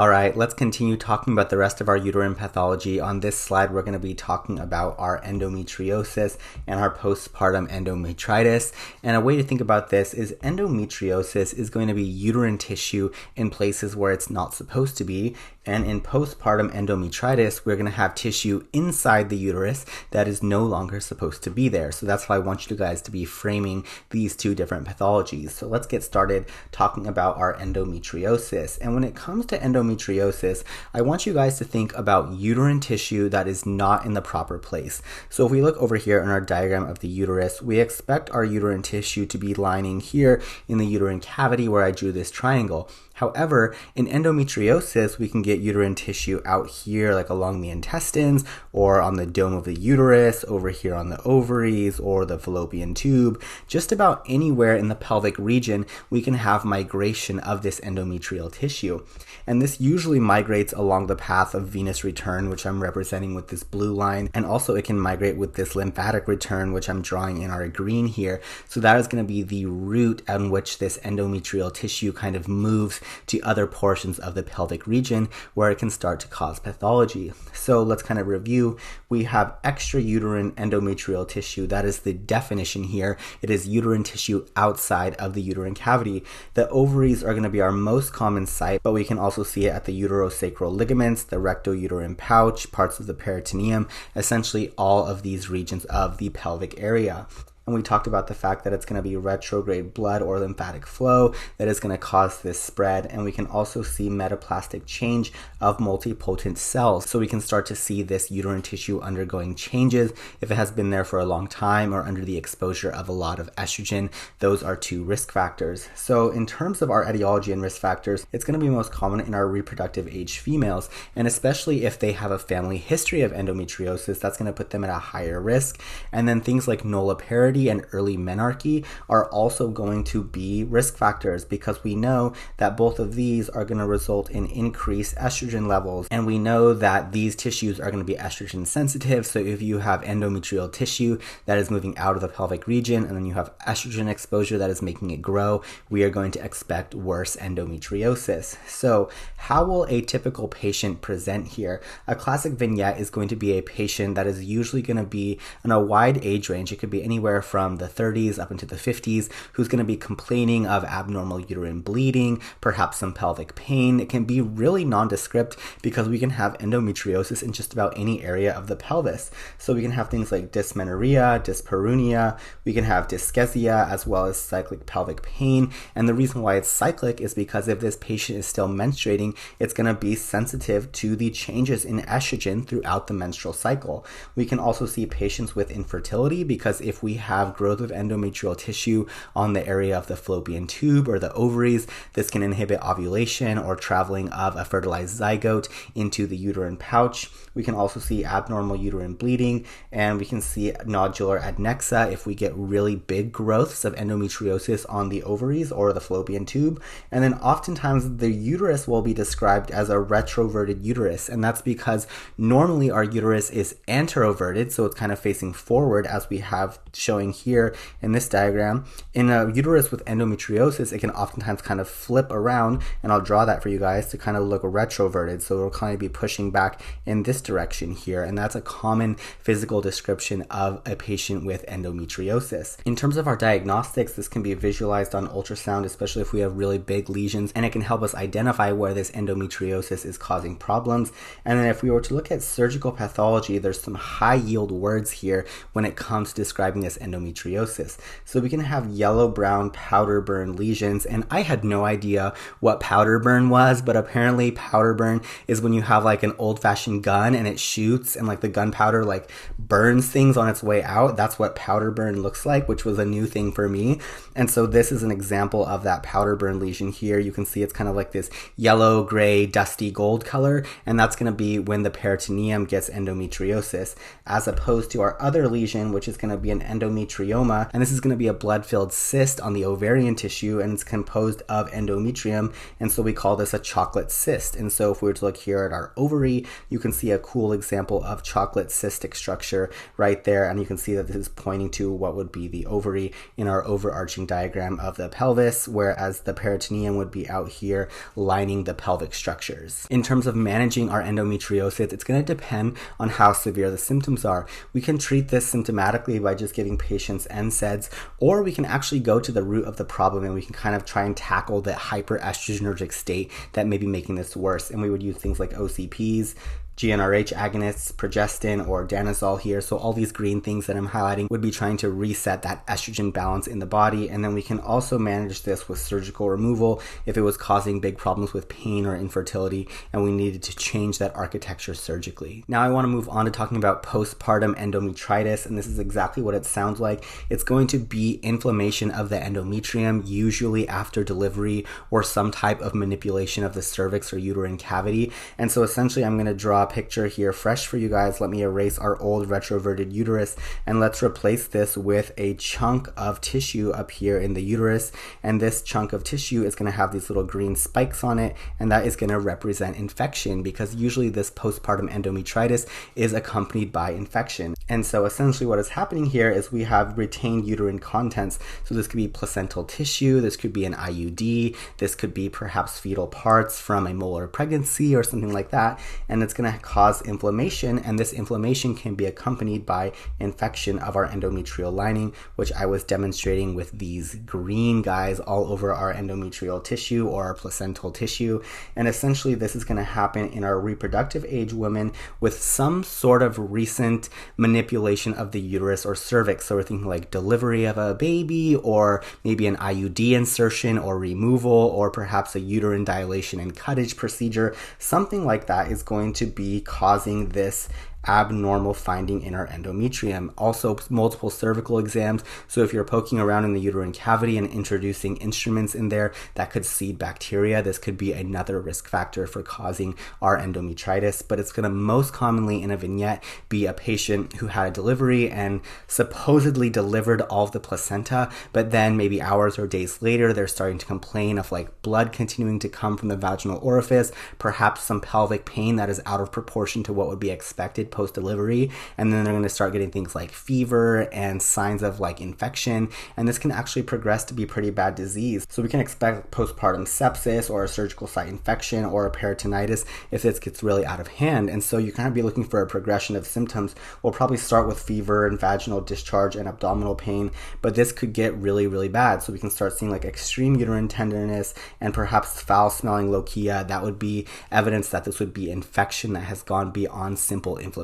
Alright, let's continue talking about the rest of our uterine pathology. On this slide, we're going to be talking about our endometriosis and our postpartum endometritis. And a way to think about this is endometriosis is going to be uterine tissue in places where it's not supposed to be. And in postpartum endometritis, we're going to have tissue inside the uterus that is no longer supposed to be there. So that's why I want you guys to be framing these two different pathologies. So let's get started talking about our endometriosis. And when it comes to endometriosis, I want you guys to think about uterine tissue that is not in the proper place. So if we look over here in our diagram of the uterus, we expect our uterine tissue to be lining here in the uterine cavity where I drew this triangle. However, in endometriosis, we can get uterine tissue out here, like along the intestines, or on the dome of the uterus, over here on the ovaries, or the fallopian tube. Just about anywhere in the pelvic region, we can have migration of this endometrial tissue. And this usually migrates along the path of venous return, which I'm representing with this blue line. And also it can migrate with this lymphatic return, which I'm drawing in our green here. So that is going to be the route on which this endometrial tissue kind of moves to other portions of the pelvic region where it can start to cause pathology. So let's kind of review. We have extrauterine endometrial tissue. That is the definition here. It is uterine tissue outside of the uterine cavity. The ovaries are going to be our most common site, but we can also see it at the uterosacral ligaments, the rectouterine pouch, parts of the peritoneum, essentially all of these regions of the pelvic area. And we talked about the fact that it's going to be retrograde blood or lymphatic flow that is going to cause this spread. And we can also see metaplastic change of multipotent cells. So we can start to see this uterine tissue undergoing changes if it has been there for a long time or under the exposure of a lot of estrogen. Those are two risk factors. So in terms of our etiology and risk factors, it's going to be most common in our reproductive age females. And especially if they have a family history of endometriosis, that's going to put them at a higher risk. And then things like nulliparity and early menarche are also going to be risk factors because we know that both of these are going to result in increased estrogen levels, and we know that these tissues are going to be estrogen sensitive. So if you have endometrial tissue that is moving out of the pelvic region and then you have estrogen exposure that is making it grow, we are going to expect worse endometriosis. So how will a typical patient present here? A classic vignette is going to be a patient that is usually going to be in a wide age range. It could be anywhere from the 30s up into the 50s, who's going to be complaining of abnormal uterine bleeding, perhaps some pelvic pain. It can be really nondescript because we can have endometriosis in just about any area of the pelvis. So we can have things like dysmenorrhea, dyspareunia, we can have dyschezia, as well as cyclic pelvic pain. And the reason why it's cyclic is because if this patient is still menstruating, it's going to be sensitive to the changes in estrogen throughout the menstrual cycle. We can also see patients with infertility because if we have growth of endometrial tissue on the area of the fallopian tube or the ovaries, this can inhibit ovulation or traveling of a fertilized zygote into the uterine pouch. We can also see abnormal uterine bleeding, and we can see nodular adnexa if we get really big growths of endometriosis on the ovaries or the fallopian tube. And then oftentimes the uterus will be described as a retroverted uterus, and that's because normally our uterus is anteroverted, so it's kind of facing forward as we have showing here in this diagram. In a uterus with endometriosis, it can oftentimes kind of flip around, and I'll draw that for you guys to kind of look retroverted, so it'll kind of be pushing back in this direction here, and that's a common physical description of a patient with endometriosis. In terms of our diagnostics, this can be visualized on ultrasound, especially if we have really big lesions, and it can help us identify where this endometriosis is causing problems. And then if we were to look at surgical pathology, there's some high yield words here when it comes to describing this endometriosis. So we can have yellow-brown powder burn lesions, and I had no idea what powder burn was, but apparently powder burn is when you have like an old-fashioned gun and it shoots and like the gunpowder like burns things on its way out. That's what powder burn looks like, which was a new thing for me. And so this is an example of that powder burn lesion here. You can see it's kind of like this yellow, gray, dusty gold color, and that's going to be when the peritoneum gets endometriosis, as opposed to our other lesion, which is going to be an endometriosis endometrioma, and this is going to be a blood-filled cyst on the ovarian tissue, and it's composed of endometrium, and so we call this a chocolate cyst. And so if we were to look here at our ovary, you can see a cool example of chocolate cystic structure right there, and you can see that this is pointing to what would be the ovary in our overarching diagram of the pelvis, whereas the peritoneum would be out here lining the pelvic structures. In terms of managing our endometriosis, it's going to depend on how severe the symptoms are. We can treat this symptomatically by just giving patients NSAIDs, or we can actually go to the root of the problem and we can kind of try and tackle the hyperestrogenic state that may be making this worse. And we would use things like OCPs, GnRH agonists, progestin, or danazol here. So all these green things that I'm highlighting would be trying to reset that estrogen balance in the body. And then we can also manage this with surgical removal if it was causing big problems with pain or infertility and we needed to change that architecture surgically. Now I want to move on to talking about postpartum endometritis, and this is exactly what it sounds like. It's going to be inflammation of the endometrium, usually after delivery or some type of manipulation of the cervix or uterine cavity. And so essentially I'm going to draw a picture here fresh for you guys. Let me erase our old retroverted uterus and let's replace this with a chunk of tissue up here in the uterus, and this chunk of tissue is going to have these little green spikes on it, and that is going to represent infection, because usually this postpartum endometritis is accompanied by infection. And so essentially what is happening here is we have retained uterine contents. So this could be placental tissue, this could be an IUD, this could be perhaps fetal parts from a molar pregnancy or something like that, and it's going to cause inflammation, and this inflammation can be accompanied by infection of our endometrial lining, which I was demonstrating with these green guys all over our endometrial tissue or our placental tissue. And essentially this is going to happen in our reproductive age women with some sort of recent manipulation of the uterus or cervix. So we're thinking like delivery of a baby, or maybe an IUD insertion or removal, or perhaps a uterine dilation and cuttage procedure. Something like that is going to be causing this abnormal finding in our endometrium. Also multiple cervical exams. So if you're poking around in the uterine cavity and introducing instruments in there that could seed bacteria, this could be another risk factor for causing our endometritis. But it's going to most commonly in a vignette be a patient who had a delivery and supposedly delivered all of the placenta, but then maybe hours or days later they're starting to complain of like blood continuing to come from the vaginal orifice, perhaps some pelvic pain that is out of proportion to what would be expected post-delivery, and then they're going to start getting things like fever and signs of like infection, and this can actually progress to be pretty bad disease. So we can expect postpartum sepsis or a surgical site infection or a peritonitis if this gets really out of hand. And so you kind of be looking for a progression of symptoms. We'll probably start with fever and vaginal discharge and abdominal pain, but this could get really, really bad. So we can start seeing like extreme uterine tenderness and perhaps foul-smelling lochia. That would be evidence that this would be infection that has gone beyond simple inflammation.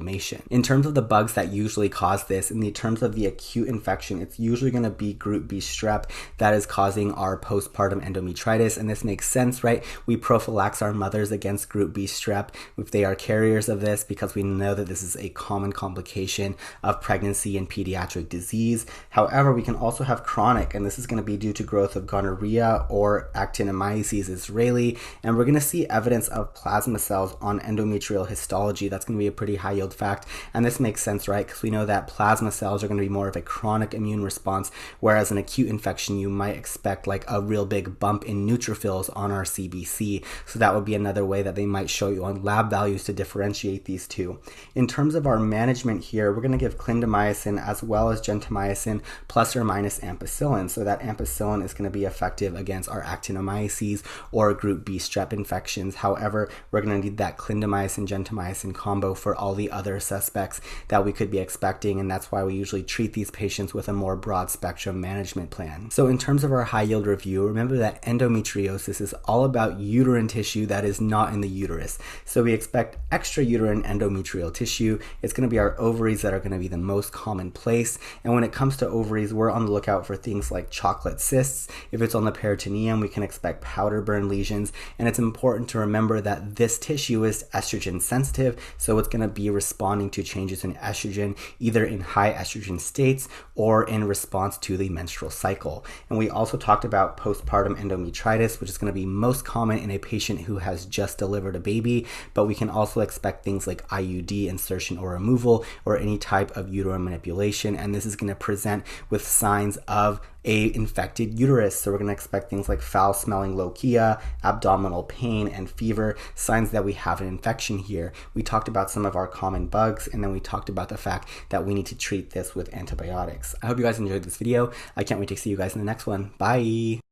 In terms of the bugs that usually cause this, in the terms of the acute infection, it's usually going to be group B strep that is causing our postpartum endometritis, and this makes sense, right? We prophylax our mothers against group B strep if they are carriers of this, because we know that this is a common complication of pregnancy and pediatric disease. However, we can also have chronic, and this is going to be due to growth of gonorrhea or actinomyces israeli, and we're going to see evidence of plasma cells on endometrial histology. That's going to be a pretty high yield fact, and this makes sense, right? Because we know that plasma cells are going to be more of a chronic immune response, whereas an acute infection you might expect like a real big bump in neutrophils on our CBC. So that would be another way that they might show you on lab values to differentiate these two. In terms of our management here, we're going to give clindamycin as well as gentamicin plus or minus ampicillin. So that ampicillin is going to be effective against our actinomyces or group B strep infections. However, we're going to need that clindamycin gentamicin combo for all the other suspects that we could be expecting, and that's why we usually treat these patients with a more broad spectrum management plan. So in terms of our high yield review, remember that endometriosis is all about uterine tissue that is not in the uterus. So we expect extrauterine endometrial tissue. It's going to be our ovaries that are going to be the most common place, and when it comes to ovaries, we're on the lookout for things like chocolate cysts. If it's on the peritoneum, we can expect powder burn lesions, and it's important to remember that this tissue is estrogen sensitive, so it's going to be responding to changes in estrogen, either in high estrogen states or in response to the menstrual cycle. And we also talked about postpartum endometritis, which is going to be most common in a patient who has just delivered a baby, but we can also expect things like IUD insertion or removal or any type of uterine manipulation, and this is going to present with signs of a infected uterus. So we're going to expect things like foul-smelling lochia, abdominal pain, and fever, signs that we have an infection here. We talked about some of our common bugs, and then we talked about the fact that we need to treat this with antibiotics. I hope you guys enjoyed this video. I can't wait to see you guys in the next one. Bye!